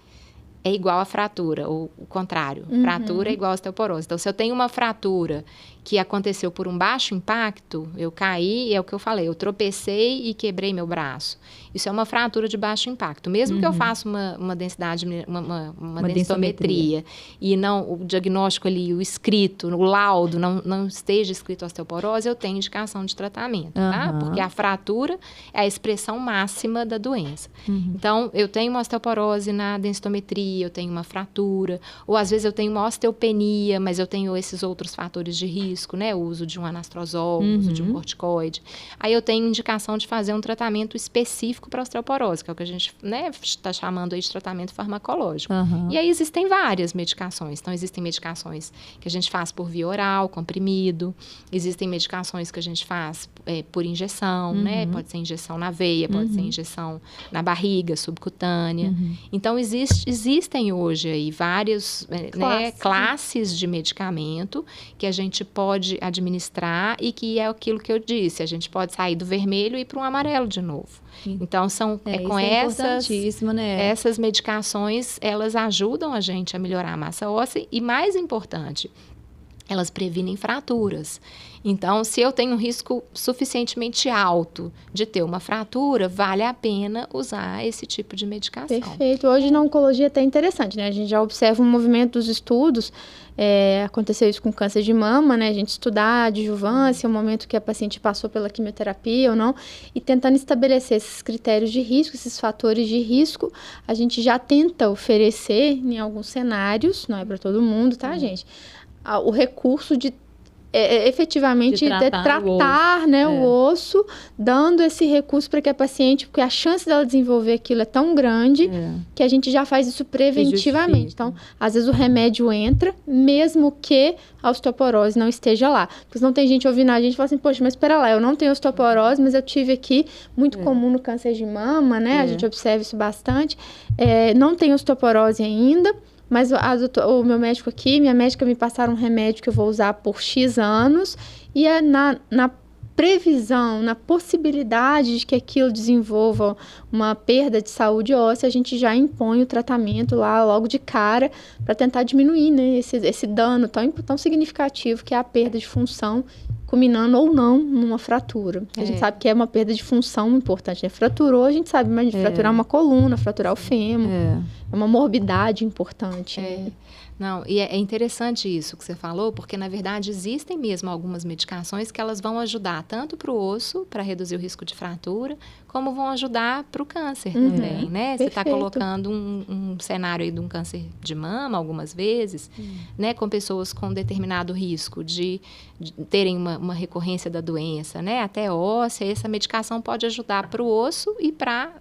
é igual a fratura, ou o contrário, fratura é igual a osteoporose. Então, se eu tenho uma fratura que aconteceu por um baixo impacto, eu caí, é o que eu falei, eu tropecei e quebrei meu braço. Isso é uma fratura de baixo impacto. Mesmo que eu faça uma densidade, uma densitometria, e não o diagnóstico ali, o escrito, o laudo, não esteja escrito osteoporose, eu tenho indicação de tratamento, tá? Porque a fratura é a expressão máxima da doença. Então, eu tenho uma osteoporose na densitometria, eu tenho uma fratura, ou às vezes eu tenho uma osteopenia, mas eu tenho esses outros fatores de risco, né? O uso de um anastrozol, o uso de um corticoide. Aí eu tenho indicação de fazer um tratamento específico para osteoporose, que é o que a gente, né, está chamando aí de tratamento farmacológico. E aí existem várias medicações. Então, existem medicações que a gente faz por via oral, comprimido. Existem medicações que a gente faz por injeção, né? Pode ser injeção na veia, pode ser injeção na barriga, subcutânea. Então, existem hoje aí várias classes de medicamento que a gente pode administrar e que é aquilo que eu disse, a gente pode sair do vermelho e ir para um amarelo de novo. Então, com essas medicações, elas ajudam a gente a melhorar a massa óssea e, mais importante, elas previnem fraturas. Então, se eu tenho um risco suficientemente alto de ter uma fratura, vale a pena usar esse tipo de medicação. Perfeito. Hoje na oncologia é até interessante, né? A gente já observa um movimento dos estudos, aconteceu isso com câncer de mama, né? A gente estudar a adjuvância, o momento que a paciente passou pela quimioterapia ou não, e tentando estabelecer esses critérios de risco, esses fatores de risco, a gente já tenta oferecer em alguns cenários, não é para todo mundo, tá, gente? O recurso de efetivamente tratar né, o osso, dando esse recurso para que a paciente, porque a chance dela desenvolver aquilo é tão grande que a gente já faz isso preventivamente. Então, às vezes o remédio entra, mesmo que a osteoporose não esteja lá. Porque senão tem gente ouvindo a gente e fala assim, poxa, mas espera lá, eu não tenho osteoporose, mas eu tive aqui, muito comum no câncer de mama, né? A gente observa isso bastante. Não tem osteoporose ainda, mas o meu médico aqui, minha médica me passaram um remédio que eu vou usar por X anos e na previsão, na possibilidade de que aquilo desenvolva uma perda de saúde óssea, a gente já impõe o tratamento lá logo de cara para tentar diminuir, né, esse dano tão significativo que é a perda de função, culminando ou não numa fratura. A gente sabe que é uma perda de função importante, né? Fraturou, a gente sabe, mas fraturar uma coluna, fraturar o fêmur, é uma morbidade importante. Não, e é interessante isso que você falou, porque, na verdade, existem mesmo algumas medicações que elas vão ajudar tanto para o osso, para reduzir o risco de fratura, como vão ajudar para o câncer também, né? Você está colocando um cenário aí de um câncer de mama, algumas vezes, né? Com pessoas com determinado risco de terem uma recorrência da doença, né? Até óssea, essa medicação pode ajudar para o osso e para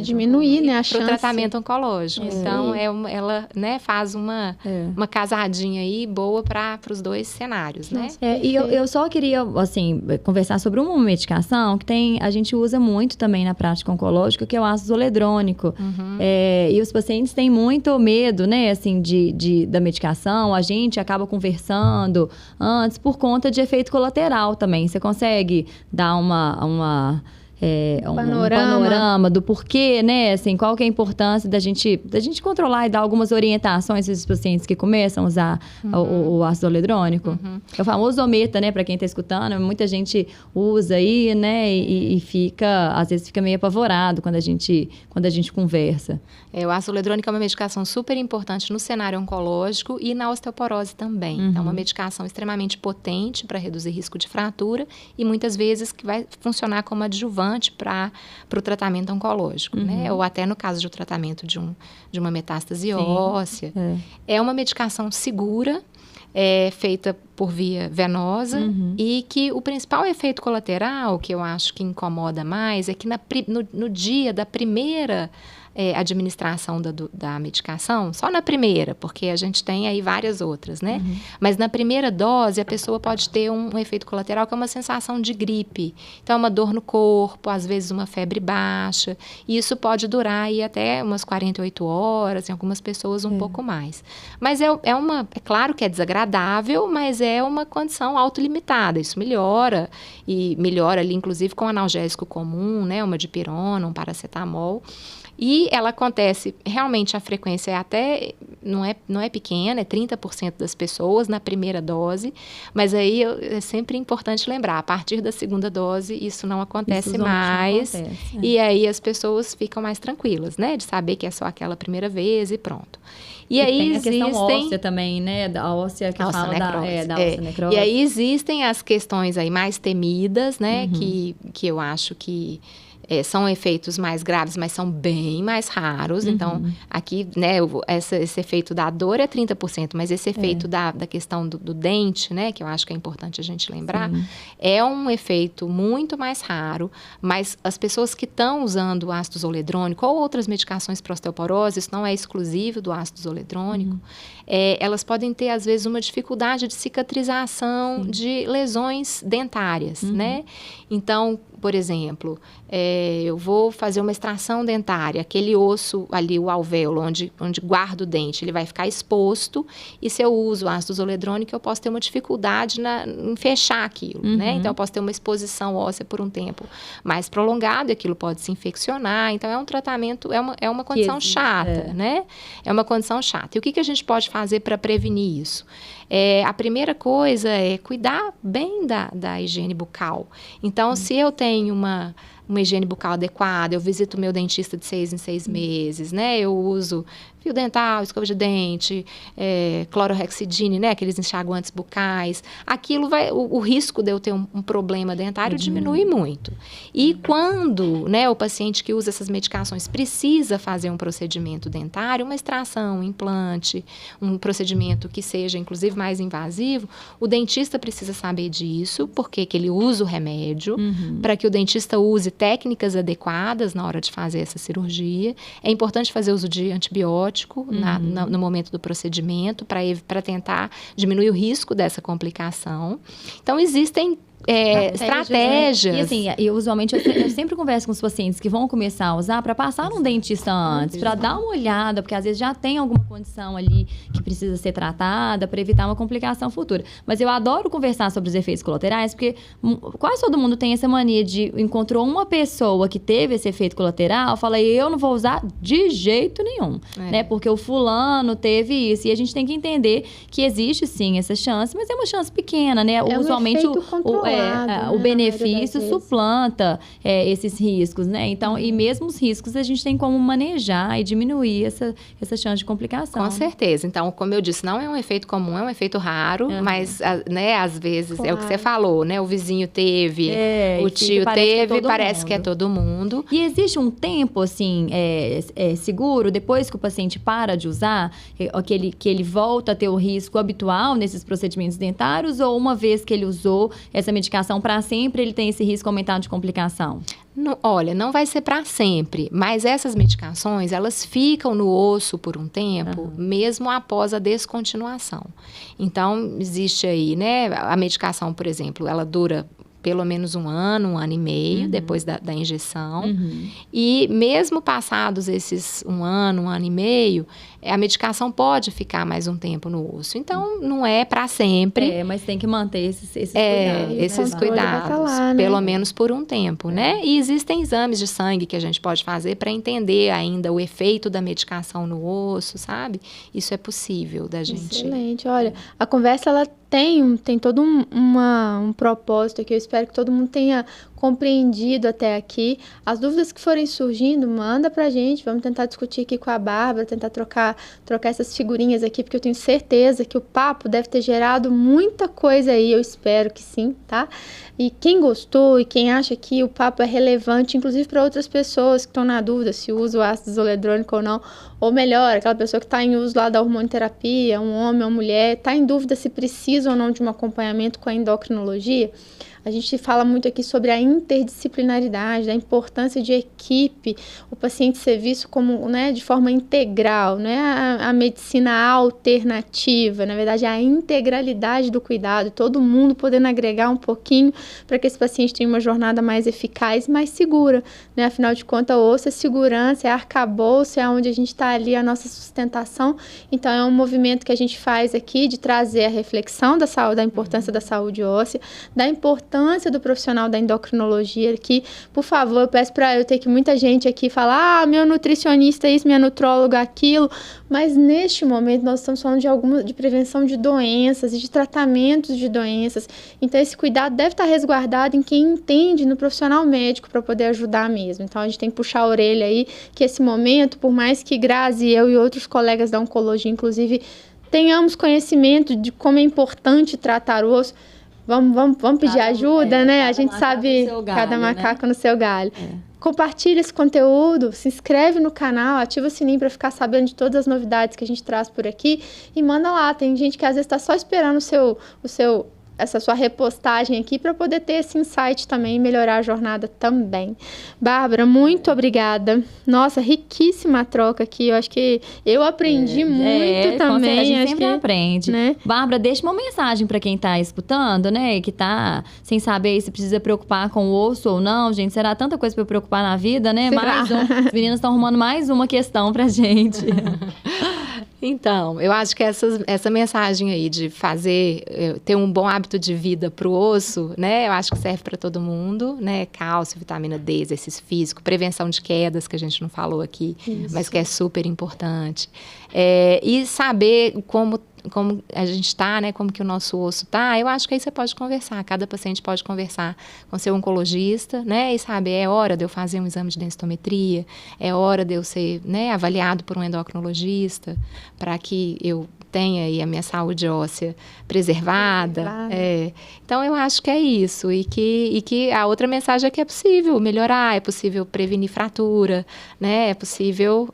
diminuir, né, a chance. Para o tratamento oncológico. Então, ela, né, faz uma casadinha aí boa para os dois cenários, né? E eu só queria, assim, conversar sobre uma medicação que a gente usa muito também na prática oncológica, que é o ácido zoledrônico. E os pacientes têm muito medo, né, assim, da medicação. A gente acaba conversando antes por conta de efeito colateral também. Você consegue dar um panorama do porquê, né? Assim, qual que é a importância da gente controlar e dar algumas orientações para os pacientes que começam a usar o ácido zoledrônico. É o famoso ometa, né? Para quem está escutando, muita gente usa aí, né? E às vezes fica meio apavorado quando a gente conversa. O ácido zoledrônico é uma medicação super importante no cenário oncológico e na osteoporose também. É uma medicação extremamente potente para reduzir risco de fratura e muitas vezes que vai funcionar como adjuvante para o tratamento oncológico, né? Ou até no caso de um tratamento de uma metástase óssea. É uma medicação segura, feita por via venosa e que o principal efeito colateral, que eu acho que incomoda mais, é que no dia da primeira administração da medicação, só na primeira, porque a gente tem aí várias outras, né? Mas na primeira dose, a pessoa pode ter um efeito colateral que é uma sensação de gripe. Então, uma dor no corpo, às vezes uma febre baixa, e isso pode durar aí até umas 48 horas, em algumas pessoas um pouco mais. Mas é claro que é desagradável, mas é uma condição autolimitada. Isso melhora, e melhora ali, inclusive, com analgésico comum, né? Uma dipirona, um paracetamol. E ela acontece, realmente a frequência não é pequena, é 30% das pessoas na primeira dose, mas aí é sempre importante lembrar, a partir da segunda dose isso não acontece mais, e aí as pessoas ficam mais tranquilas, né, de saber que é só aquela primeira vez e pronto. E aí tem a questão óssea também, né? Da óssea que fala da óssea necrose. E aí existem as questões aí mais temidas, né? Que eu acho que são efeitos mais graves, mas são bem mais raros. Então, aqui, né, esse efeito da dor é 30%, mas esse efeito da questão do dente, né, que eu acho que é importante a gente lembrar, é um efeito muito mais raro, mas as pessoas que estão usando o ácido zoledrônico ou outras medicações para osteoporose, isso não é exclusivo do ácido zoledrônico, elas podem ter, às vezes, uma dificuldade de cicatrização de lesões dentárias, né? Então, por exemplo, eu vou fazer uma extração dentária, aquele osso ali, o alvéolo, onde guarda o dente, ele vai ficar exposto, e se eu uso ácido zoledrônico, eu posso ter uma dificuldade em fechar aquilo, né? Então, eu posso ter uma exposição óssea por um tempo mais prolongado, e aquilo pode se infeccionar. Então, é um tratamento, é uma condição chata, né? É uma condição chata. E o que a gente pode fazer para prevenir isso? A primeira coisa é cuidar bem da higiene bucal. Então, se eu tenho uma higiene bucal adequada, eu visito o meu dentista de 6 em 6 meses, né? Eu uso fio dental, escova de dente, clorhexidine, né? Aqueles enxaguantes bucais. Aquilo o risco de eu ter um problema dentário diminui muito. E quando, né, o paciente que usa essas medicações precisa fazer um procedimento dentário, uma extração, um implante, um procedimento que seja, inclusive, mais invasivo, o dentista precisa saber disso, porque que ele usa o remédio, para que o dentista use técnicas adequadas na hora de fazer essa cirurgia. É importante fazer uso de antibiótico no momento do procedimento, para tentar diminuir o risco dessa complicação. Então, existem estratégias. E assim, usualmente eu sempre converso com os pacientes que vão começar a usar para passar num dentista antes, para dar uma olhada, porque às vezes já tem alguma condição ali que precisa ser tratada para evitar uma complicação futura. Mas eu adoro conversar sobre os efeitos colaterais, porque quase todo mundo tem essa mania de encontrou uma pessoa que teve esse efeito colateral, fala, eu não vou usar de jeito nenhum, né? Porque o fulano teve isso. E a gente tem que entender que existe sim essa chance, mas é uma chance pequena, né? Usualmente o benefício suplanta esses riscos, né? Então, e mesmo os riscos a gente tem como manejar e diminuir essa chance de complicação. Com certeza. Então, como eu disse, não é um efeito comum, é um efeito raro, mas, né, às vezes é o que você falou, né? O vizinho teve, o tio teve, parece que é todo mundo. E existe um tempo, assim, seguro, depois que o paciente para de usar, que ele volta a ter o risco habitual nesses procedimentos dentários, ou uma vez que ele usou essa medicação para sempre, ele tem esse risco aumentado de complicação? Olha, não vai ser para sempre, mas essas medicações, elas ficam no osso por um tempo, mesmo após a descontinuação. Então, existe aí, né, a medicação, por exemplo, ela dura pelo menos 1 ano, 1 ano e meio, depois da injeção. E mesmo passados esses 1 ano, 1 ano e meio, a medicação pode ficar mais um tempo no osso. Então, não é para sempre. Mas tem que manter esses cuidados. Esses cuidados, lá, né? Pelo menos por um tempo, né? E existem exames de sangue que a gente pode fazer para entender ainda o efeito da medicação no osso, sabe? Isso é possível da gente. Excelente. Olha, a conversa, ela tem todo um propósito aqui. Eu espero que todo mundo tenha compreendido até aqui. As dúvidas que forem surgindo, manda pra gente. Vamos tentar discutir aqui com a Bárbara, tentar trocar essas figurinhas aqui, porque eu tenho certeza que o papo deve ter gerado muita coisa aí. Eu espero que sim, tá? E quem gostou e quem acha que o papo é relevante, inclusive para outras pessoas que estão na dúvida se usa o ácido zoledrônico ou não, ou melhor, aquela pessoa que está em uso lá da hormonoterapia, um homem ou mulher, está em dúvida se precisa ou não de um acompanhamento com a endocrinologia. A gente fala muito aqui sobre a interdisciplinaridade, a importância de equipe, o paciente ser visto como, né, de forma integral, não é a medicina alternativa, na verdade é a integralidade do cuidado, todo mundo podendo agregar um pouquinho para que esse paciente tenha uma jornada mais eficaz e mais segura, né? Afinal de contas, o osso é segurança, é arcabouço, é onde a gente está ali, a nossa sustentação. Então é um movimento que a gente faz aqui de trazer a reflexão da saúde, da importância da saúde óssea, da importância do profissional da endocrinologia aqui. Por favor, eu peço para eu ter que muita gente aqui falar, meu nutricionista isso, minha nutróloga aquilo, mas neste momento nós estamos falando de prevenção de doenças e de tratamentos de doenças. Então esse cuidado deve estar resguardado em quem entende, no profissional médico, para poder ajudar mesmo. Então a gente tem que puxar a orelha aí, que esse momento, por mais que Grazi, eu e outros colegas da oncologia, inclusive, tenhamos conhecimento de como é importante tratar o osso, vamos pedir ajuda, né? A gente sabe cada macaco no seu galho. Compartilha esse conteúdo, se inscreve no canal, ativa o sininho para ficar sabendo de todas as novidades que a gente traz por aqui e manda lá. Tem gente que às vezes está só esperando essa sua repostagem aqui para poder ter esse insight também e melhorar a jornada também. Bárbara, muito obrigada. Nossa, riquíssima a troca aqui. Eu acho que eu aprendi muito também. A gente acho sempre aprende. Né? Bárbara, deixa uma mensagem para quem está escutando, né? Que está sem saber se precisa preocupar com o osso ou não. Gente, será tanta coisa para eu preocupar na vida, né? As meninas estão arrumando mais uma questão pra gente. Então, eu acho que essa mensagem aí de ter um bom hábito de vida pro osso, né? Eu acho que serve para todo mundo, né? Cálcio, vitamina D, exercício físico, prevenção de quedas, que a gente não falou aqui, mas que é super importante. E saber como a gente está, né? Como que o nosso osso está, eu acho que aí você pode conversar. Cada paciente pode conversar com seu oncologista, né? E saber, é hora de eu fazer um exame de densitometria, é hora de eu ser, né, avaliado por um endocrinologista, para que eu tenha aí a minha saúde óssea preservada. Então, eu acho que é isso. E que a outra mensagem é que é possível melhorar, é possível prevenir fratura, né? É possível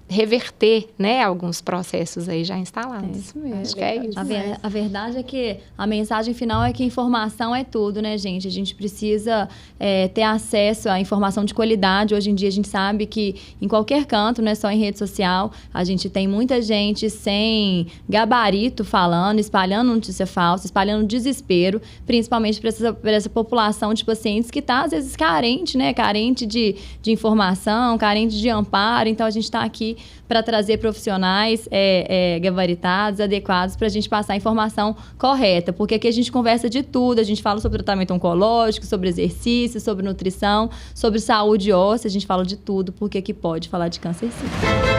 reverter, né, alguns processos aí já instalados. É isso mesmo. Acho que é isso. A verdade é que a mensagem final é que informação é tudo, né, gente? A gente precisa ter acesso à informação de qualidade. Hoje em dia a gente sabe que em qualquer canto, não é só em rede social, a gente tem muita gente sem gabarito falando, espalhando notícia falsa, espalhando desespero, principalmente para essa população de pacientes que está, às vezes, carente, né? Carente de informação, carente de amparo. Então, a gente está aqui para trazer profissionais gabaritados, adequados, para a gente passar a informação correta. Porque aqui a gente conversa de tudo, a gente fala sobre tratamento oncológico, sobre exercício, sobre nutrição, sobre saúde óssea, a gente fala de tudo, porque aqui pode falar de câncer sim.